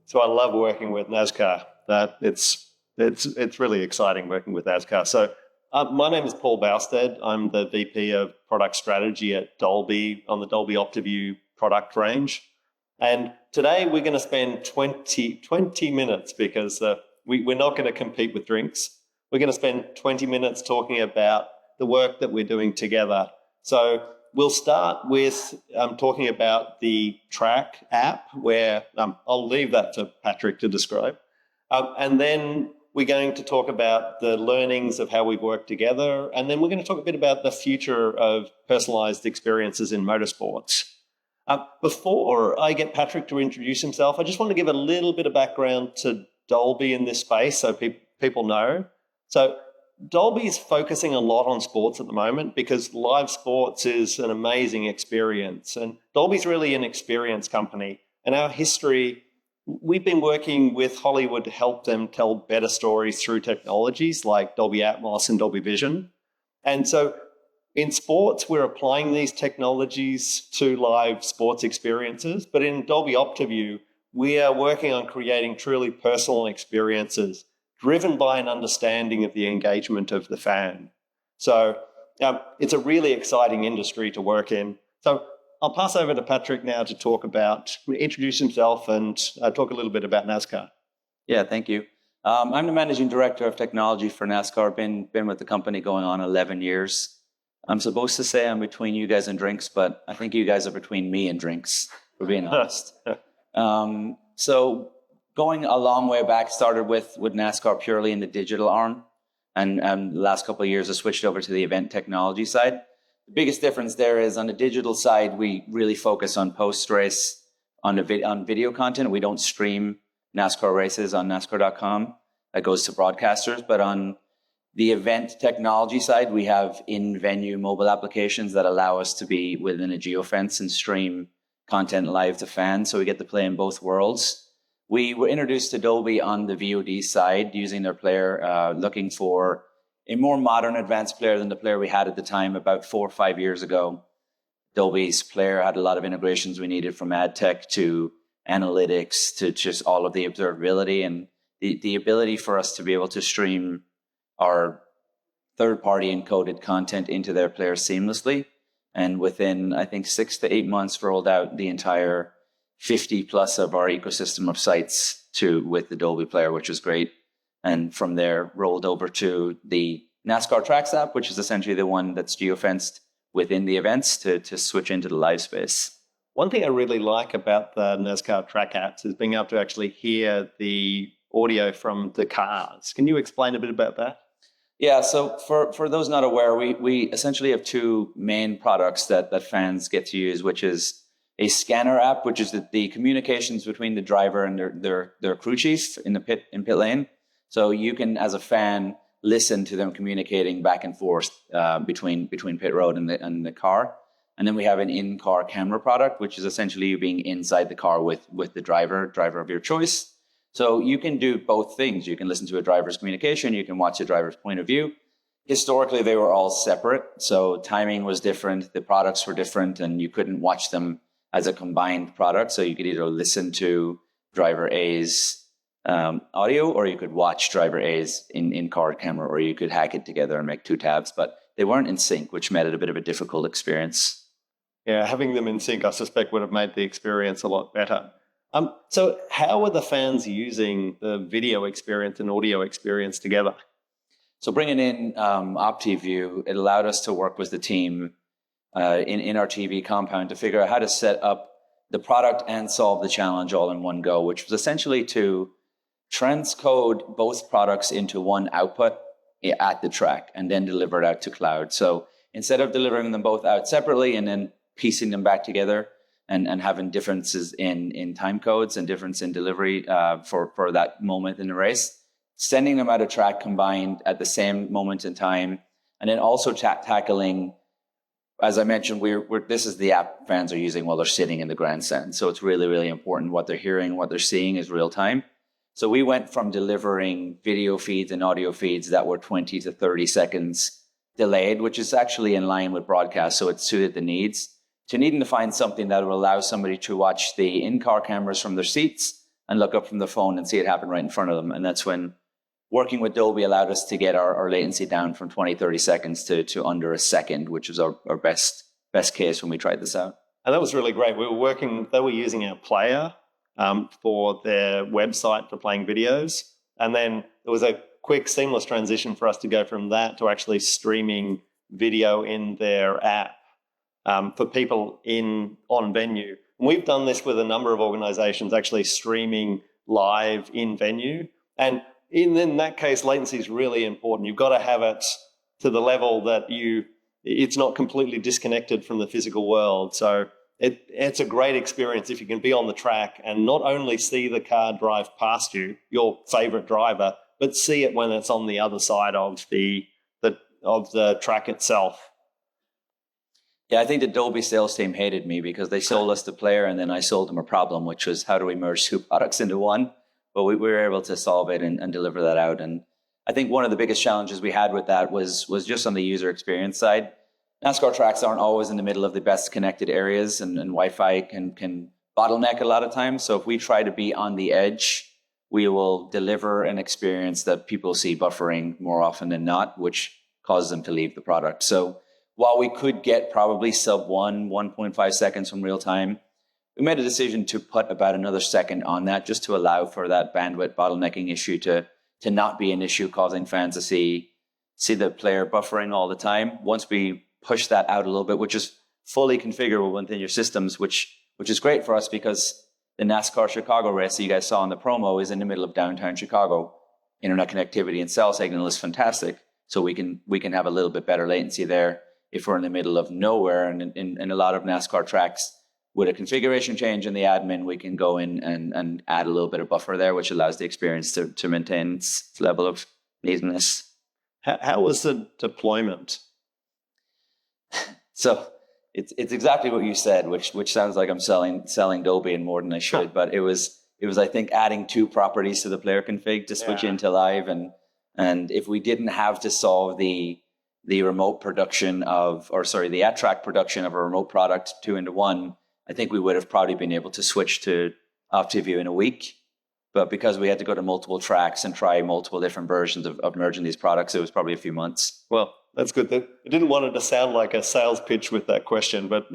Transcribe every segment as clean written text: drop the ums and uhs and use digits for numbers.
So I love working with NASCAR. It's really exciting working with NASCAR. So my name is Paul Boustead. I'm the VP of Product Strategy at Dolby on the Dolby OptiView product range. And today we're going to spend 20 minutes because we're not going to compete with drinks. We're going to spend 20 minutes talking about the work that we're doing together. So we'll start with talking about the Track app, where I'll leave that to Patrick to describe. And then we're going to talk about the learnings of how we've worked together. And then we're going to talk a bit about the future of personalized experiences in motorsports. Before I get Patrick to introduce himself, I just want to give a little bit of background to Dolby in this space so people know. So Dolby is focusing a lot on sports at the moment because live sports is an amazing experience. And Dolby's really an experience company. And our history, we've been working with Hollywood to help them tell better stories through technologies like Dolby Atmos and Dolby Vision. And so in sports, we're applying these technologies to live sports experiences. But in Dolby OptiView, we are working on creating truly personal experiences driven by an understanding of the engagement of the fan. So it's a really exciting industry to work in. So I'll pass over to Patrick now to introduce himself and talk a little bit about NASCAR. Yeah, thank you. I'm the Managing Director of Technology for NASCAR. Been with the company going on 11 years. I'm supposed to say I'm between you guys and drinks, but I think you guys are between me and drinks, for being honest. So going a long way back, started with NASCAR purely in the digital arm. And the last couple of years, I switched over to the event technology side. The biggest difference there is on the digital side, we really focus on post-race, on video content. We don't stream NASCAR races on NASCAR.com. That goes to broadcasters. But on the event technology side, we have in-venue mobile applications that allow us to be within a geofence and stream content live to fans. So we get to play in both worlds. We were introduced to Dolby on the VOD side using their player, looking for a more modern, advanced player than the player we had at the time about 4 or 5 years ago. Dolby's player had a lot of integrations we needed from ad tech to analytics to just all of the observability and the ability for us to be able to stream our third-party encoded content into their player seamlessly. And within, I think, 6 to 8 months, rolled out the entire 50 plus of our ecosystem of sites with the Dolby player, which was great. And from there, rolled over to the NASCAR Tracks app, which is essentially the one that's geofenced within the events to switch into the live space. One thing I really like about the NASCAR Track apps is being able to actually hear the audio from the cars. Can you explain a bit about that? Yeah, so for those not aware, we essentially have two main products that fans get to use, which is a scanner app, which is the communications between the driver and their crew chief in pit lane. So you can, as a fan, listen to them communicating back and forth between pit road and the car. And then we have an in-car camera product, which is essentially you being inside the car with the driver of your choice. So you can do both things. You can listen to a driver's communication. You can watch a driver's point of view. Historically, they were all separate. So timing was different. The products were different, and you couldn't watch them as a combined product. So you could either listen to driver A's audio, or you could watch driver A's in-car camera, or you could hack it together and make two tabs. But they weren't in sync, which made it a bit of a difficult experience. Yeah, having them in sync, I suspect, would have made the experience a lot better. So how are the fans using the video experience and audio experience together? So bringing in OptiView, it allowed us to work with the team in our TV compound to figure out how to set up the product and solve the challenge all in one go, which was essentially to transcode both products into one output at the track and then deliver it out to cloud. So instead of delivering them both out separately and then piecing them back together, and having differences in time codes and difference in delivery for that moment in the race, sending them out of track combined at the same moment in time, and then also tackling, as I mentioned, this is the app fans are using while they're sitting in the grandstand. So it's really, really important what they're hearing, what they're seeing is real time. So we went from delivering video feeds and audio feeds that were 20 to 30 seconds delayed, which is actually in line with broadcast, so it suited the needs, to needing to find something that will allow somebody to watch the in-car cameras from their seats and look up from the phone and see it happen right in front of them. And that's when working with Dolby allowed us to get our latency down from 20, 30 seconds to under a second, which was our best case when we tried this out. And that was really great. They were using our player for their website for playing videos. And then it was a quick, seamless transition for us to go from that to actually streaming video in their app for people on venue. And we've done this with a number of organizations, actually streaming live in venue. And in that case, latency is really important. You've got to have it to the level that it's not completely disconnected from the physical world. So it's a great experience if you can be on the track and not only see the car drive past you, your favorite driver, but see it when it's on the other side of the track itself. Yeah, I think the Dolby sales team hated me because they sold us the player and then I sold them a problem, which was how do we merge two products into one? But we were able to solve it and deliver that out. And I think one of the biggest challenges we had with that was just on the user experience side. NASCAR tracks aren't always in the middle of the best connected areas, and Wi-Fi can bottleneck a lot of times. So if we try to be on the edge, we will deliver an experience that people see buffering more often than not, which causes them to leave the product. So while we could get probably sub 1.5 seconds from real time, we made a decision to put about another second on that just to allow for that bandwidth bottlenecking issue to not be an issue, causing fans to see the player buffering all the time. Once we push that out a little bit, which is fully configurable within your systems, which is great for us because the NASCAR Chicago race that you guys saw in the promo is in the middle of downtown Chicago. Internet connectivity and cell signal is fantastic. So we can have a little bit better latency there if we're in the middle of nowhere. And in a lot of NASCAR tracks, with a configuration change in the admin, we can go in and add a little bit of buffer there, which allows the experience to maintain its level of neatness. How was the deployment? So it's exactly what you said, which sounds like I'm selling Dolby and more than I should. But it was I think adding 2 properties to the player config to switch into live, and if we didn't have to solve the remote production the at-track production of a remote product 2 into 1, I think we would have probably been able to switch to OptiView in a week. But because we had to go to multiple tracks and try multiple different versions of merging these products, it was probably a few months. Well, that's good. I didn't want it to sound like a sales pitch with that question, but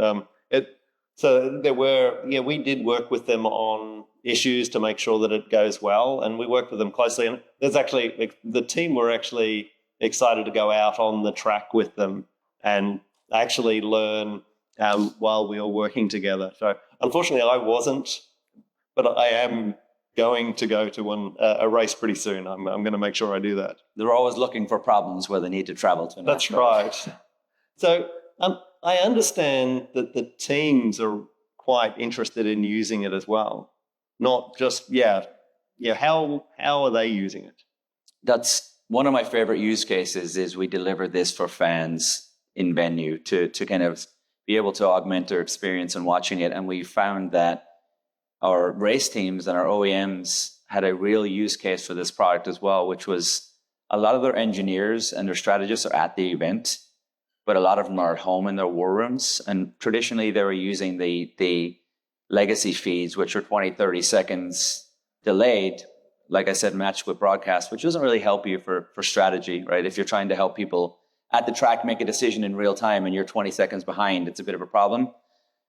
we did work with them on issues to make sure that it goes well, and we worked with them closely. And there's actually the team were actually excited to go out on the track with them and actually learn while we were working together. So unfortunately, I wasn't, but I am going to go to a race pretty soon. I'm going to make sure I do that. They're always looking for problems where they need to travel to. That's right. So I understand that the teams are quite interested in using it as well. Not just, how are they using it? That's one of my favorite use cases is we deliver this for fans in venue to kind of be able to augment their experience in watching it. And we found that our race teams and our OEMs had a real use case for this product as well, which was a lot of their engineers and their strategists are at the event, but a lot of them are at home in their war rooms. And traditionally they were using the legacy feeds, which are 20, 30 seconds delayed, like I said, matched with broadcast, which doesn't really help you for strategy, right? If you're trying to help people at the track make a decision in real time and you're 20 seconds behind, it's a bit of a problem.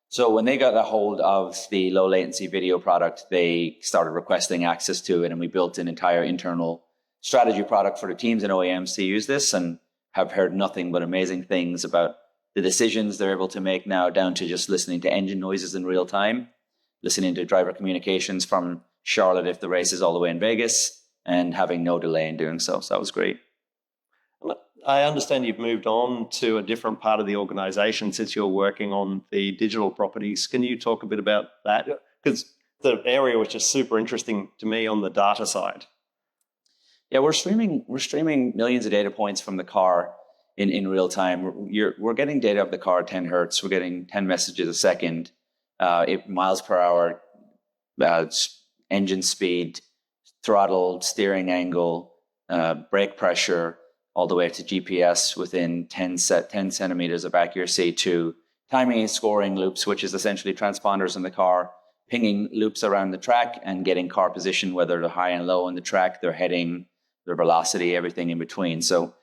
So when they got a hold of the low latency video product, they started requesting access to it, and we built an entire internal strategy product for the teams and OEMs to use this, and have heard nothing but amazing things about the decisions they're able to make now, down to just listening to engine noises in real time, listening to driver communications from Charlotte if the race is all the way in Vegas, and having no delay in doing so. So that was great. I understand you've moved on to a different part of the organization since you're working on the digital properties. Can you talk a bit about that? Because the area which is super interesting to me on the data side. Yeah, we're streaming millions of data points from the car in real time. We're getting data of the car at 10 hertz. We're getting 10 messages a second, miles per hour, engine speed, throttle, steering angle, brake pressure, all the way to GPS within 10 centimeters of accuracy, to timing and scoring loops, which is essentially transponders in the car, pinging loops around the track and getting car position, whether they're high and low on the track, their heading, their velocity, everything in between. So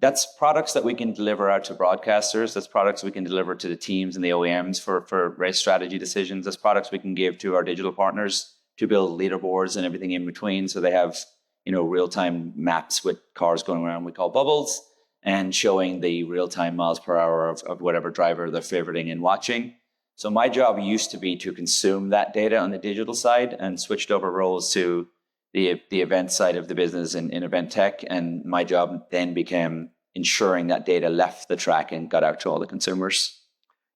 that's products that we can deliver out to broadcasters. That's products we can deliver to the teams and the OEMs for race strategy decisions. That's products we can give to our digital partners to build leaderboards and everything in between. So they have, real-time maps with cars going around, we call bubbles, and showing the real-time miles per hour of whatever driver they're favoriting and watching. So my job used to be to consume that data on the digital side, and switched over roles to the event side of the business in event tech. And my job then became ensuring that data left the track and got out to all the consumers.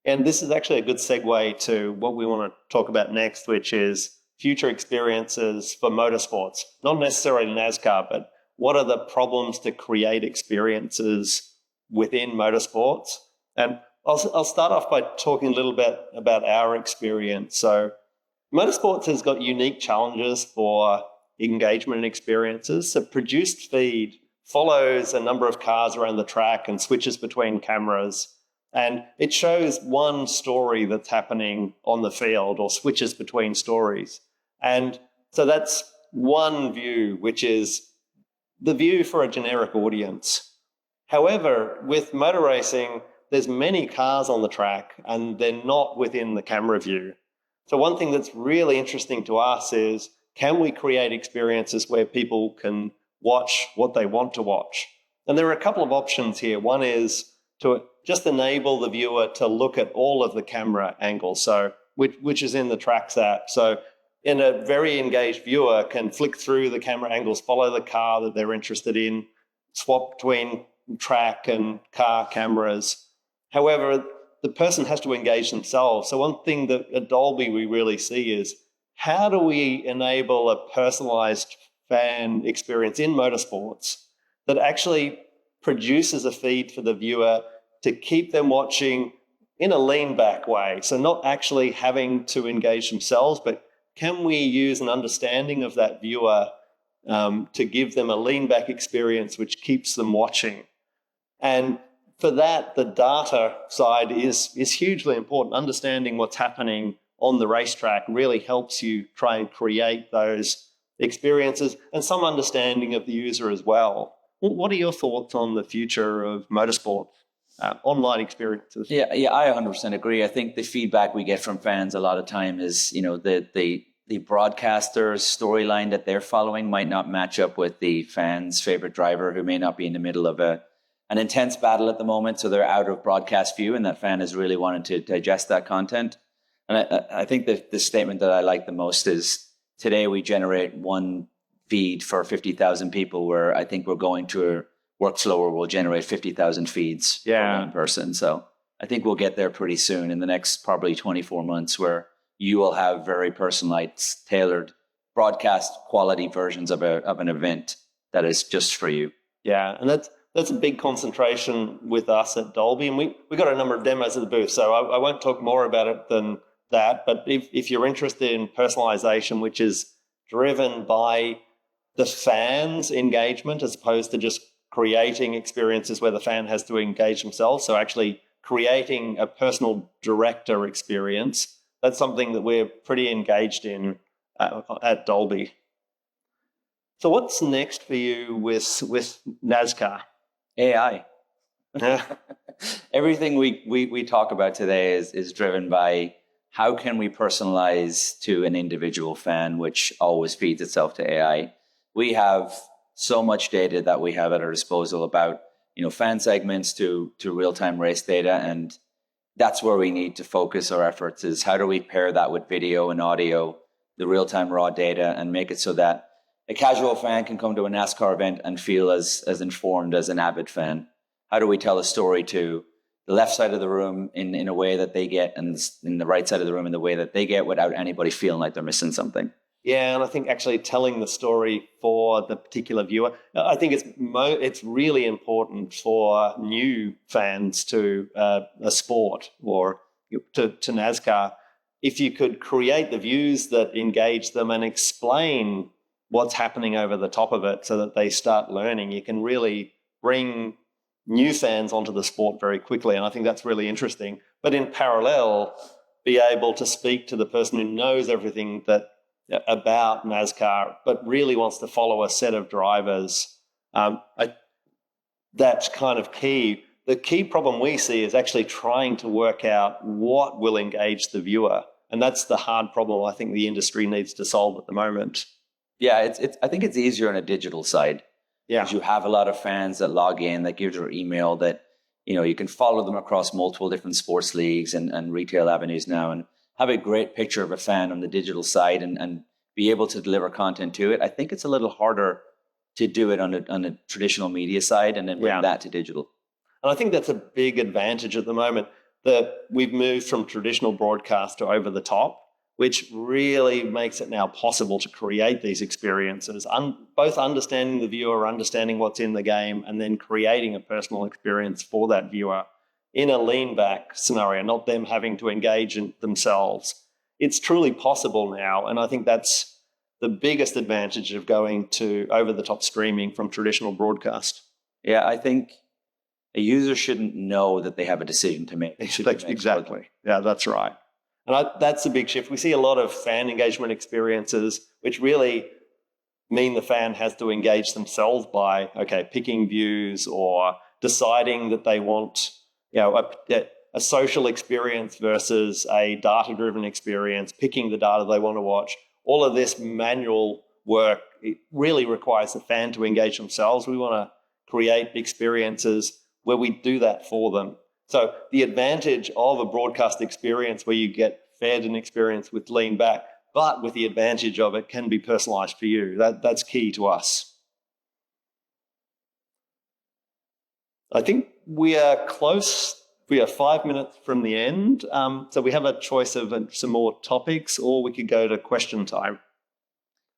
And this is actually a good segue to what we want to talk about next, which is future experiences for motorsports. Not necessarily NASCAR, but what are the problems to create experiences within motorsports? And I'll start off by talking a little bit about our experience. So motorsports has got unique challenges for engagement and experiences. So produced feed follows a number of cars around the track and switches between cameras. And it shows one story that's happening on the field, or switches between stories. And so that's one view, which is the view for a generic audience. However, with motor racing, there's many cars on the track and they're not within the camera view. So one thing that's really interesting to us is, can we create experiences where people can watch what they want to watch? And there are a couple of options here. One is to just enable the viewer to look at all of the camera angles, so which is in the Tracks app. So in a very engaged viewer can flick through the camera angles, follow the car that they're interested in, swap between track and car cameras. However, the person has to engage themselves. So one thing that at Dolby we really see is, how do we enable a personalized fan experience in motorsports that actually produces a feed for the viewer to keep them watching in a lean back way? So not actually having to engage themselves, but can we use an understanding of that viewer to give them a lean back experience which keeps them watching? And for that, the data side is hugely important. Understanding what's happening on the racetrack really helps you try and create those experiences, and some understanding of the user as well. What are your thoughts on the future of motorsport, online experiences? Yeah, I 100% agree. I think the feedback we get from fans a lot of time is, the broadcaster's storyline that they're following might not match up with the fan's favorite driver, who may not be in the middle of an intense battle at the moment. So they're out of broadcast view, and that fan is really wanting to digest that content. And I think that the statement that I like the most is, today we generate one feed for 50,000 people, where I think we're going to work slower. We'll generate 50,000 feeds for one person. So I think we'll get there pretty soon, in the next probably 24 months, where you will have very personalized, tailored, broadcast quality versions of an event that is just for you. Yeah, and that's a big concentration with us at Dolby. And we got a number of demos at the booth, so I won't talk more about it than that. But if you're interested in personalization, which is driven by the fan's engagement as opposed to just creating experiences where the fan has to engage themselves, so actually creating a personal director experience, that's something that we're pretty engaged in at Dolby. So what's next for you with NASCAR? AI. Everything we talk about today is driven by, how can we personalize to an individual fan, which always feeds itself to AI. We have so much data that we have at our disposal about, fan segments to real-time race data. And that's where we need to focus our efforts, is how do we pair that with video and audio, the real-time raw data, and make it so that a casual fan can come to a NASCAR event and feel as informed as an avid fan. How do we tell a story to the left side of the room in a way that they get, and in the right side of the room in the way that they get, without anybody feeling like they're missing something? Yeah, and I think actually telling the story for the particular viewer, I think it's really important for new fans to a sport or to NASCAR. If you could create the views that engage them and explain what's happening over the top of it so that they start learning, you can really bring new fans onto the sport very quickly. And I think that's really interesting. But in parallel, be able to speak to the person who knows everything about NASCAR, but really wants to follow a set of drivers. That's kind of key. The key problem we see is actually trying to work out what will engage the viewer. And that's the hard problem I think the industry needs to solve at the moment. Yeah, I think it's easier on a digital side. Yeah. Because you have a lot of fans that log in, that give their email, that you can follow them across multiple different sports leagues and retail avenues now, and have a great picture of a fan on the digital side and be able to deliver content to it. I think it's a little harder to do it on a traditional media side and then bring that to digital. And I think that's a big advantage at the moment, that we've moved from traditional broadcast to over the top, which really makes it now possible to create these experiences, both understanding the viewer, understanding what's in the game, and then creating a personal experience for that viewer in a lean-back scenario, not them having to engage in themselves. It's truly possible now, and I think that's the biggest advantage of going to over-the-top streaming from traditional broadcast. Yeah, I think a user shouldn't know that they have a decision to make. Exactly. Yeah, that's right. And that's a big shift. We see a lot of fan engagement experiences, which really mean the fan has to engage themselves by, picking views or deciding that they want, a social experience versus a data-driven experience, picking the data they want to watch. All of this manual work, it really requires the fan to engage themselves. We want to create experiences where we do that for them. So the advantage of a broadcast experience where you get fed an experience with lean back, but with the advantage of it can be personalized for you. That's key to us. I think we are close. We are 5 minutes from the end. So we have a choice of some more topics, or we could go to question time.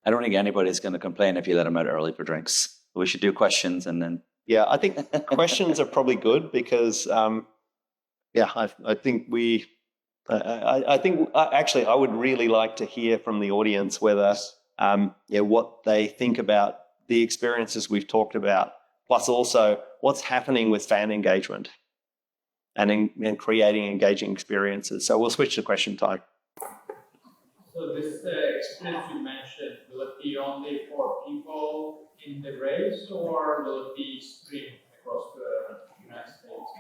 I don't think anybody's going to complain if you let them out early for drinks. We should do questions and then... Yeah, I think questions are probably good because, I think actually I would really like to hear from the audience whether, what they think about the experiences we've talked about, plus also what's happening with fan engagement and in creating engaging experiences. So we'll switch to question time. So this experience you mentioned, will it be only for people in the race, or will it be streamed across the United States?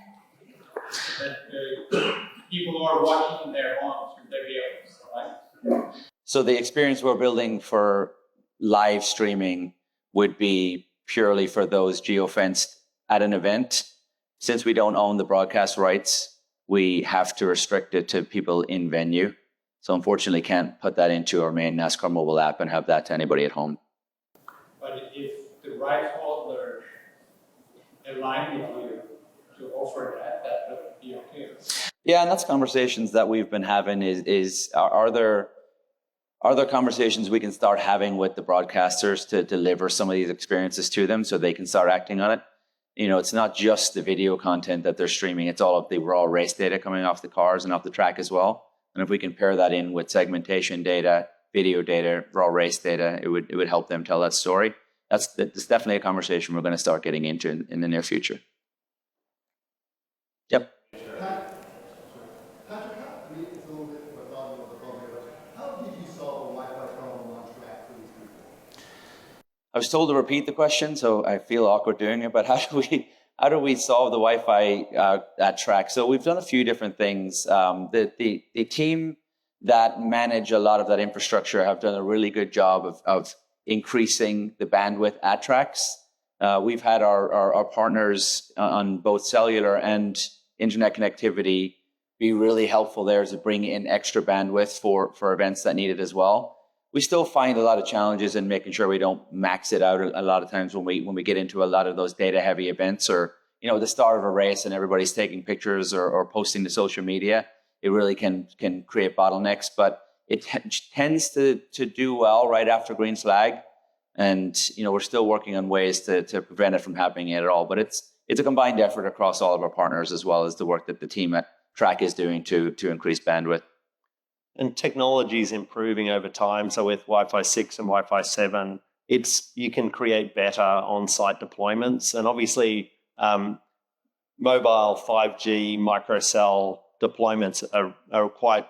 That people who are watching on their homes with their vehicles, right? So the experience we're building for live streaming would be purely for those geofenced at an event. Since we don't own the broadcast rights, we have to restrict it to people in venue. So unfortunately can't put that into our main NASCAR mobile app and have that to anybody at home. But if the rights holder align with you to offer that would be okay. Yeah, and that's conversations that we've been having are there conversations we can start having with the broadcasters to deliver some of these experiences to them so they can start acting on it? It's not just the video content that they're streaming, it's all of the raw race data coming off the cars and off the track as well. And if we can pair that in with segmentation data, video data, raw race data, it would help them tell that story. That's definitely a conversation we're going to start getting into in the near future. Yep. I was told to repeat the question, so I feel awkward doing it. But how do we solve the Wi-Fi at track? So we've done a few different things. The team that manage a lot of that infrastructure have done a really good job of increasing the bandwidth at tracks. We've had our partners on both cellular and internet connectivity be really helpful there to bring in extra bandwidth for events that need it as well. We still find a lot of challenges in making sure we don't max it out a lot of times when we get into a lot of those data heavy events, or the start of a race and everybody's taking pictures or posting to social media. It really can create bottlenecks, but it tends to do well right after green flag. And we're still working on ways to prevent it from happening at all. But it's a combined effort across all of our partners, as well as the work that the team at Track is doing to increase bandwidth. And technology is improving over time. So with Wi-Fi 6 and Wi-Fi 7, you can create better on-site deployments. And obviously, mobile 5G microcell deployments are quite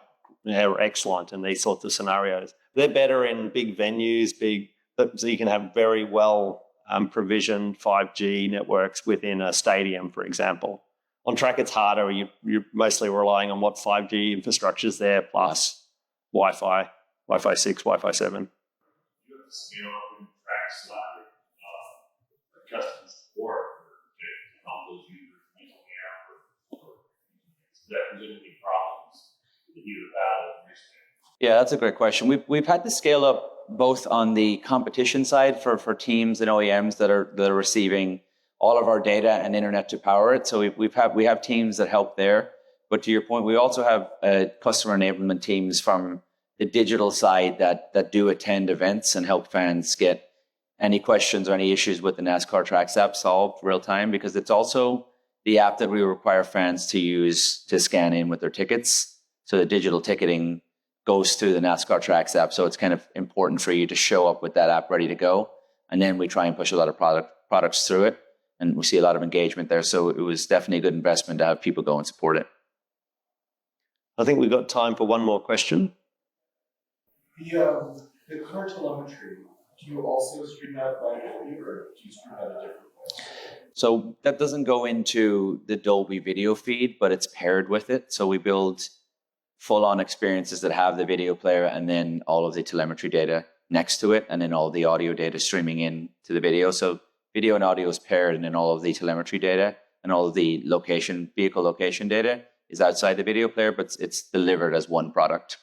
are excellent in these sorts of scenarios. They're better in big venues, so you can have very well provisioned 5G networks within a stadium, for example. On track, it's harder. You're mostly relying on what 5G infrastructure is there, plus Wi-Fi 6, Wi-Fi 7. You have to scale up and track slack custom support to help those users mentally out or that present any problems with the heat of the battle. Yeah, that's a great question. We've had to scale up both on the competition side for teams and OEMs that are receiving all of our data and internet to power it. So we have teams that help there. But to your point, we also have customer enablement teams from the digital side that do attend events and help fans get any questions or any issues with the NASCAR Tracks app solved real time, because it's also the app that we require fans to use to scan in with their tickets. So the digital ticketing goes through the NASCAR Tracks app. So it's kind of important for you to show up with that app ready to go. And then we try and push a lot of products through it. And we see a lot of engagement there. So it was definitely a good investment to have people go and support it. I think we've got time for one more question. The car telemetry, do you also stream that by Dolby, or do you stream that a different place? So that doesn't go into the Dolby video feed, but it's paired with it. So we build full-on experiences that have the video player and then all of the telemetry data next to it, and then all the audio data streaming in to the video. So video and audio is paired, and then all of the telemetry data and all of the vehicle location data is outside the video player, but it's delivered as one product.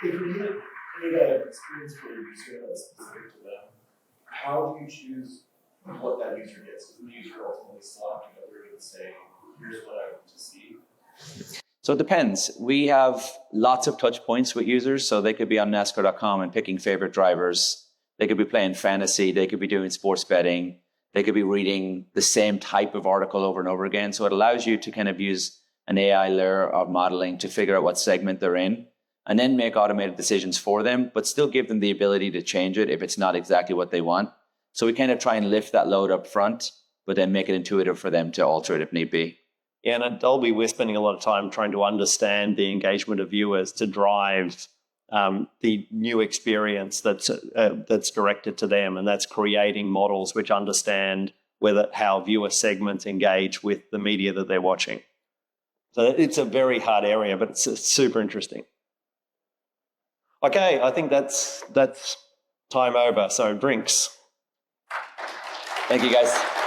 If you need that experience for your user that's specific to them, how do you choose what that user gets? Does the user ultimately select, they're going to say, here's what I want to see? So it depends. We have lots of touch points with users. So they could be on NASCAR.com and picking favorite drivers. They could be playing fantasy. They could be doing sports betting. They could be reading the same type of article over and over again. So it allows you to kind of use an AI layer of modeling to figure out what segment they're in and then make automated decisions for them, but still give them the ability to change it if it's not exactly what they want. So we kind of try and lift that load up front, but then make it intuitive for them to alter it if need be. Yeah, and at Dolby, we're spending a lot of time trying to understand the engagement of viewers to drive the new experience that's directed to them, and that's creating models which understand how viewer segments engage with the media that they're watching. So it's a very hard area, but it's super interesting. Okay, I think that's time over. So drinks. Thank you, guys.